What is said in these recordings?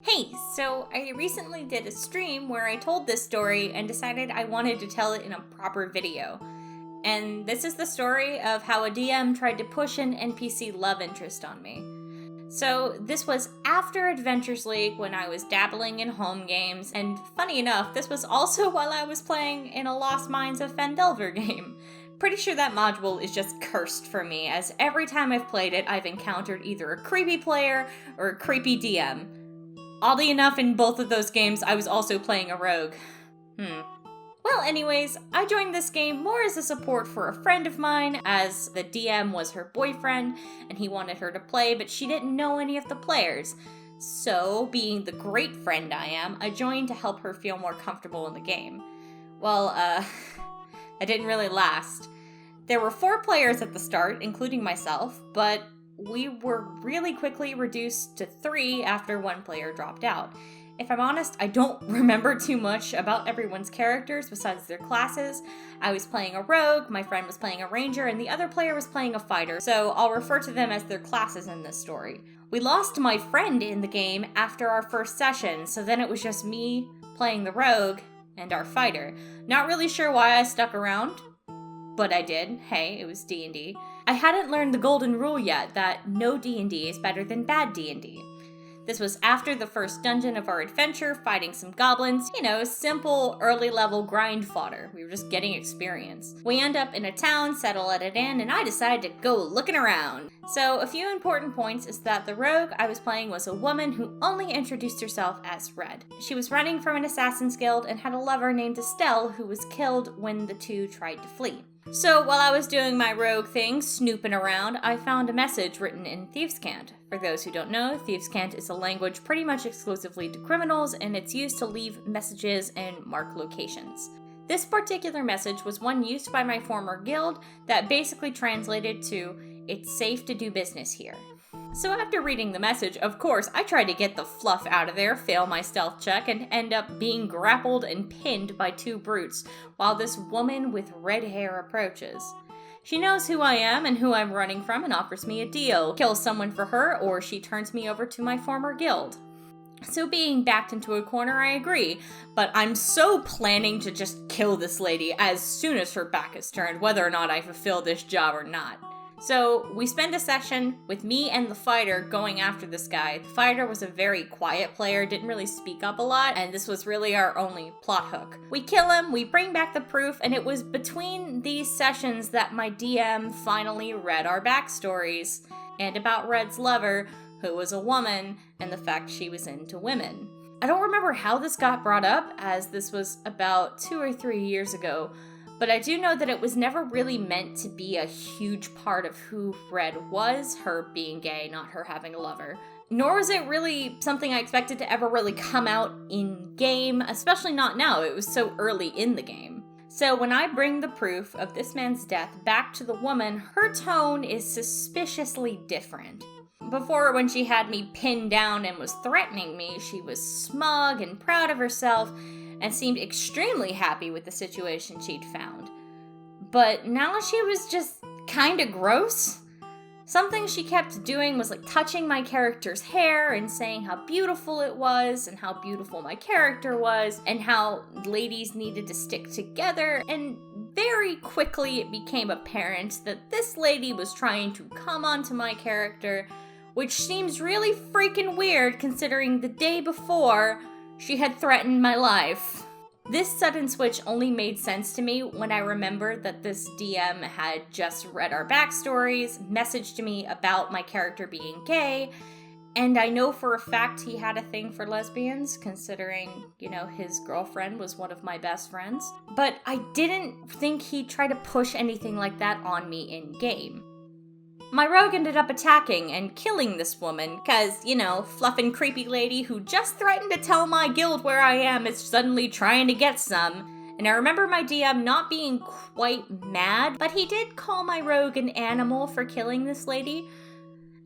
Hey, so I recently did a stream where I told this story and decided I wanted to tell it in a proper video. And this is the story of how a DM tried to push an NPC love interest on me. So this was after Adventures League when I was dabbling in home games, and funny enough, this was also while I was playing in a Lost Mines of Phandelver game. Pretty sure that module is just cursed for me, as every time I've played it, I've encountered either a creepy player or a creepy DM. Oddly enough, in both of those games, I was also playing a rogue. Well, anyways, I joined this game more as a support for a friend of mine, as the DM was her boyfriend, and he wanted her to play, but she didn't know any of the players. So, being the great friend I am, I joined to help her feel more comfortable in the game. Well, that didn't really last. There were 4 players at the start, including myself, but we were really quickly reduced to 3 after 1 player dropped out. If I'm honest, I don't remember too much about everyone's characters besides their classes. I was playing a rogue, my friend was playing a ranger, and the other player was playing a fighter, so I'll refer to them as their classes in this story. We lost my friend in the game after our first session, so then it was just me playing the rogue and our fighter. Not really sure why I stuck around, but I did. Hey, it was D&D. I hadn't learned the golden rule yet that no D&D is better than bad D&D. This was after the first dungeon of our adventure, fighting some goblins. Simple early level grind fodder. We were just getting experience. We end up in a town, settle at an inn, and I decided to go looking around. So a few important points is that the rogue I was playing was a woman who only introduced herself as Red. She was running from an assassin's guild and had a lover named Estelle who was killed when the two tried to flee. So while I was doing my rogue thing, snooping around, I found a message written in Thieves' Cant. For those who don't know, Thieves' Cant is a language pretty much exclusively to criminals, and it's used to leave messages and mark locations. This particular message was one used by my former guild that basically translated to, "It's safe to do business here." So after reading the message, of course, I tried to get the fluff out of there, fail my stealth check, and end up being grappled and pinned by 2 brutes, while this woman with red hair approaches. She knows who I am and who I'm running from and offers me a deal. Kill someone for her, or she turns me over to my former guild. So being backed into a corner, I agree, but I'm so planning to just kill this lady as soon as her back is turned, whether or not I fulfill this job or not. So we spend a session with me and the fighter going after this guy. The fighter was a very quiet player, didn't really speak up a lot, and this was really our only plot hook. We kill him, we bring back the proof, and it was between these sessions that my DM finally read our backstories, and about Red's lover, who was a woman, and the fact she was into women. I don't remember how this got brought up, as this was about 2 or 3 years ago, but I do know that it was never really meant to be a huge part of who Red was, her being gay, not her having a lover. Nor was it really something I expected to ever really come out in game, especially not now, it was so early in the game. So when I bring the proof of this man's death back to the woman, her tone is suspiciously different. Before, when she had me pinned down and was threatening me, she was smug and proud of herself, and seemed extremely happy with the situation she'd found. But now she was just kinda gross. Something she kept doing was like touching my character's hair and saying how beautiful it was and how beautiful my character was and how ladies needed to stick together, and very quickly it became apparent that this lady was trying to come onto my character, which seems really freaking weird considering the day before she had threatened my life. This sudden switch only made sense to me when I remembered that this DM had just read our backstories, messaged me about my character being gay, and I know for a fact he had a thing for lesbians, considering, his girlfriend was one of my best friends. But I didn't think he'd try to push anything like that on me in-game. My rogue ended up attacking and killing this woman, cause, fluffin' creepy lady who just threatened to tell my guild where I am is suddenly trying to get some. And I remember my DM not being quite mad, but he did call my rogue an animal for killing this lady.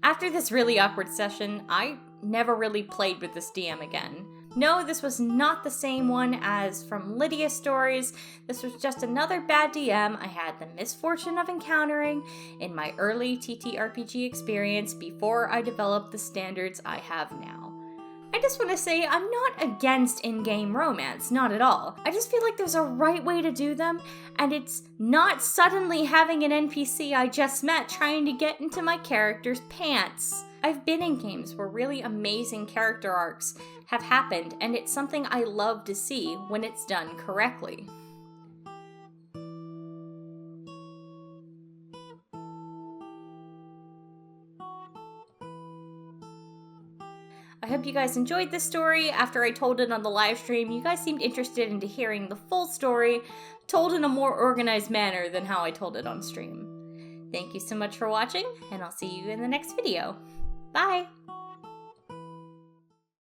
After this really awkward session, I never really played with this DM again. No, this was not the same one as from Lydia's stories. This was just another bad DM I had the misfortune of encountering in my early TTRPG experience before I developed the standards I have now. I just want to say I'm not against in-game romance, not at all. I just feel like there's a right way to do them, and it's not suddenly having an NPC I just met trying to get into my character's pants. I've been in games where really amazing character arcs have happened, and it's something I love to see when it's done correctly. I hope you guys enjoyed this story. After I told it on the live stream, you guys seemed interested into hearing the full story, told in a more organized manner than how I told it on stream. Thank you so much for watching, and I'll see you in the next video. Bye!